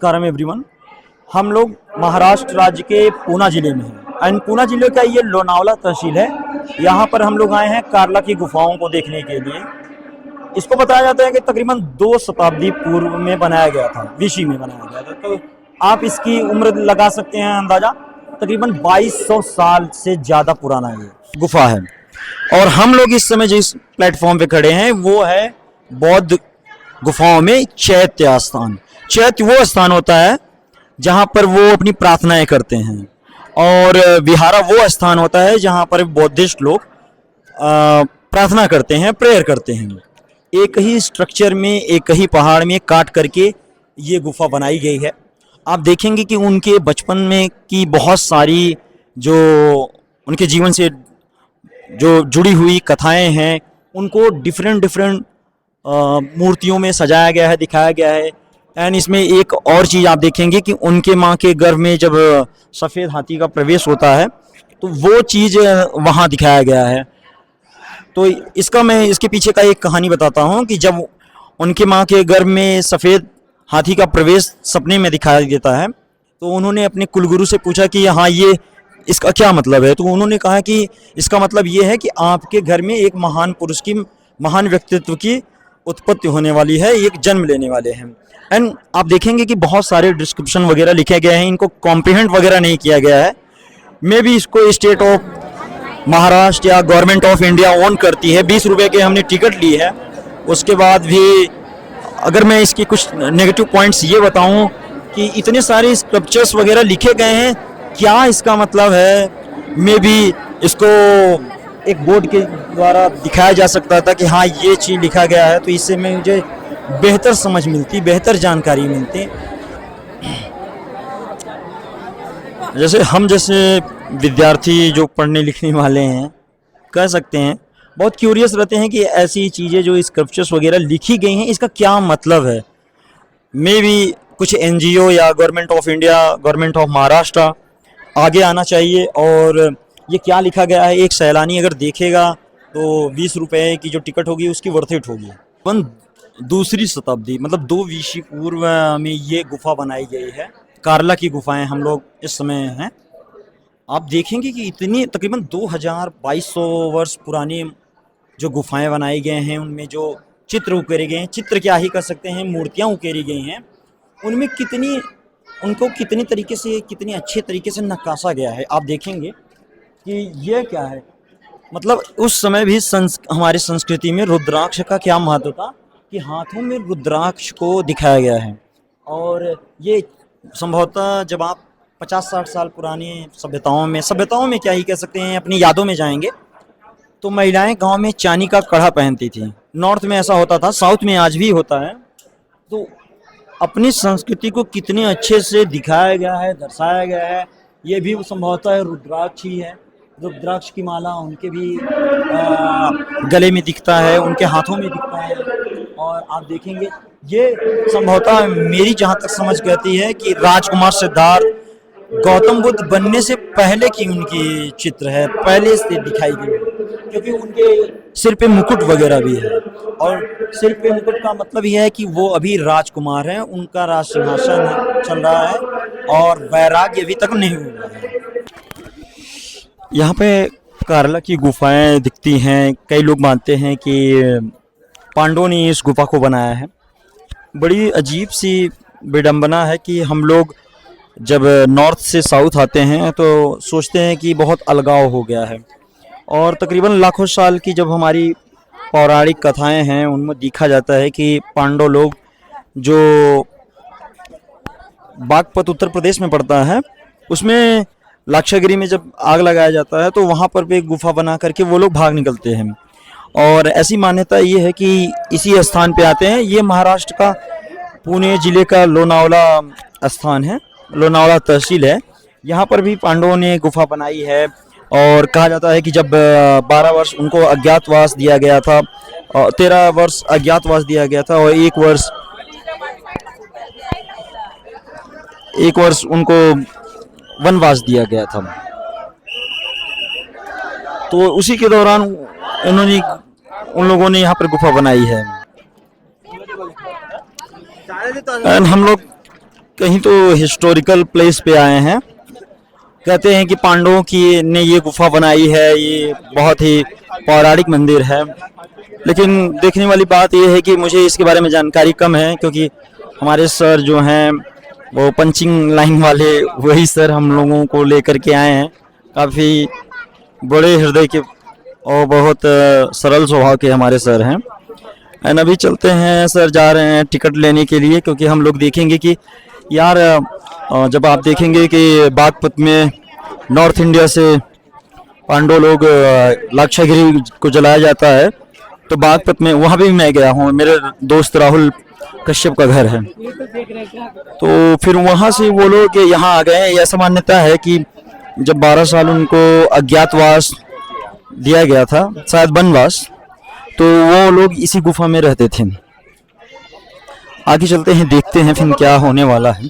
नमस्कार एवरीवन। हम लोग महाराष्ट्र राज्य के पूना जिले में हैं एंड पूना जिले का ये लोनावला तहसील है। यहाँ पर हम लोग आए हैं कार्ला की गुफाओं को देखने के लिए। इसको बताया जाता है कि तकरीबन 2 शताब्दी पूर्व में बनाया गया था, बीसी में बनाया गया था। तो आप इसकी उम्र लगा सकते हैं अंदाजा, तकरीबन 2200 साल से ज़्यादा पुराना ये गुफा है। और हम लोग इस समय जिस प्लेटफॉर्म पे खड़े हैं वो है बौद्ध गुफाओं में चैत्य स्थान। चैत्य वो स्थान होता है जहाँ पर वो अपनी प्रार्थनाएं करते हैं, और विहारा वो स्थान होता है जहाँ पर बौद्धिस्ट लोग प्रार्थना करते हैं, प्रेयर करते हैं। एक ही स्ट्रक्चर में, एक ही पहाड़ में काट करके ये गुफा बनाई गई है। आप देखेंगे कि उनके बचपन में की बहुत सारी जो उनके जीवन से जो जुड़ी हुई कथाएं हैं उनको डिफरेंट मूर्तियों में सजाया गया है, दिखाया गया है। एंड इसमें एक और चीज़ आप देखेंगे कि उनके माँ के गर्भ में जब सफ़ेद हाथी का प्रवेश होता है तो वो चीज़ वहाँ दिखाया गया है। तो मैं इसके पीछे का एक कहानी बताता हूँ कि जब उनके माँ के गर्भ में सफ़ेद हाथी का प्रवेश सपने में दिखाया देता है तो उन्होंने अपने कुलगुरु से पूछा कि हाँ, ये इसका क्या मतलब है। तो उन्होंने कहा कि इसका मतलब ये है कि आपके घर में एक महान पुरुष की, महान व्यक्तित्व की उत्पत्ति होने वाली है, एक जन्म लेने वाले हैं। एंड आप देखेंगे कि बहुत सारे डिस्क्रिप्शन वगैरह लिखे गए हैं, इनको कॉम्प्रीहेंड वगैरह नहीं किया गया है। मे भी इसको स्टेट ऑफ महाराष्ट्र या गवर्नमेंट ऑफ इंडिया ओन करती है। 20 रुपये के हमने टिकट ली है। उसके बाद भी अगर मैं इसकी कुछ नेगेटिव पॉइंट्स ये बताऊं कि इतने सारे स्क्रिप्चर्स वगैरह लिखे गए हैं, क्या इसका मतलब है। मे भी इसको एक बोर्ड के द्वारा दिखाया जा सकता था कि हाँ, ये चीज़ लिखा गया है, तो इससे मुझे बेहतर समझ मिलती, बेहतर जानकारी मिलती। जैसे हम जैसे विद्यार्थी जो पढ़ने लिखने वाले हैं, कह सकते हैं, बहुत क्यूरियस रहते हैं कि ऐसी चीज़ें जो स्क्रिप्चर्स वगैरह लिखी गई हैं इसका क्या मतलब है। मे भी कुछ एनजीओ या government of India, government of Maharashtra आगे आना चाहिए और ये क्या लिखा गया है एक सैलानी अगर देखेगा तो 20 रुपये की जो टिकट होगी उसकी वर्थ इट होगी। 2री शताब्दी मतलब 2 बीसी पूर्व में ये गुफा बनाई गई है। कार्ला की गुफाएं हम लोग इस समय हैं। आप देखेंगे कि इतनी तकरीबन 2200 वर्ष पुरानी जो गुफाएं बनाई गए हैं, उनमें जो चित्र उकेरे गए हैं, चित्र क्या ही कर सकते हैं, मूर्तियां उकेरी गई हैं, उनमें उनको कितनी तरीके से, कितनी अच्छे तरीके से नक्काशा गया है। आप देखेंगे कि ये क्या है, मतलब उस समय भी हमारी संस्कृति में रुद्राक्ष का क्या महत्व था कि हाथों में रुद्राक्ष को दिखाया गया है। और ये संभवतः जब आप 50-60 साल पुरानी सभ्यताओं में क्या ही कह सकते हैं, अपनी यादों में जाएंगे तो महिलाएं गांव में चांदी का कड़ा पहनती थी। नॉर्थ में ऐसा होता था, साउथ में आज भी होता है। तो अपनी संस्कृति को कितने अच्छे से दिखाया गया है, दर्शाया गया है। ये भी संभवतः रुद्राक्ष ही है। रुद्राक्ष की माला उनके भी गले में दिखता है, उनके हाथों में दिखता है। और आप देखेंगे ये संभवतः मेरी जहाँ तक समझ कहती है कि राजकुमार सिद्धार्थ गौतम बुद्ध बनने से पहले की उनकी चित्र है, पहले से दिखाई गई, क्योंकि उनके सिर पे मुकुट वगैरह भी है। और सिर पे मुकुट का मतलब यह है कि वो अभी राजकुमार हैं, उनका राज सिंहासन चल रहा है और वैराग्य अभी तक नहीं हुआ है। यहाँ पे कार्ला की गुफाएं दिखती हैं। कई लोग मानते हैं कि पांडवों ने इस गुफा को बनाया है। बड़ी अजीब सी विडंबना है कि हम लोग जब नॉर्थ से साउथ आते हैं तो सोचते हैं कि बहुत अलगाव हो गया है, और तकरीबन लाखों साल की जब हमारी पौराणिक कथाएं हैं उनमें देखा जाता है कि पांडव लोग, जो बागपत उत्तर प्रदेश में पड़ता है, उसमें लाक्षागिरी में जब आग लगाया जाता है तो वहाँ पर भी एक गुफा बना करके वो लोग भाग निकलते हैं। और ऐसी मान्यता ये है कि इसी स्थान पे आते हैं। ये महाराष्ट्र का पुणे जिले का लोनावला स्थान है, लोनावला तहसील है। यहाँ पर भी पांडवों ने गुफा बनाई है। और कहा जाता है कि जब 12 वर्ष उनको अज्ञातवास दिया गया था, 13 वर्ष अज्ञातवास दिया गया था और एक वर्ष उनको वनवास दिया गया था। तो उसी के दौरान उन लोगों ने यहाँ पर गुफा बनाई है। हम लोग कहीं तो हिस्टोरिकल प्लेस पे आए हैं। कहते हैं कि पांडवों की ने ये गुफा बनाई है, ये बहुत ही पौराणिक मंदिर है। लेकिन देखने वाली बात ये है कि मुझे इसके बारे में जानकारी कम है, क्योंकि हमारे सर जो हैं वो पंचिंग लाइन वाले वही सर हम लोगों को लेकर के आए हैं। काफ़ी बड़े हृदय के और बहुत सरल स्वभाव के हमारे सर हैं। एंड अभी चलते हैं, सर जा रहे हैं टिकट लेने के लिए, क्योंकि हम लोग देखेंगे कि यार जब आप देखेंगे कि बागपत में नॉर्थ इंडिया से पांडव लोग लाक्षागिरी को जलाया जाता है, तो बागपत में वहाँ भी मैं गया हूँ, मेरे दोस्त राहुल कश्यप का घर है। तो फिर वहाँ से वो लोग यहाँ आ गए। ऐसा मान्यता है कि जब 12 साल उनको अज्ञातवास दिया गया था, शायद वनवास, तो वो लोग इसी गुफा में रहते थे। आगे चलते हैं, देखते हैं फिर क्या होने वाला है।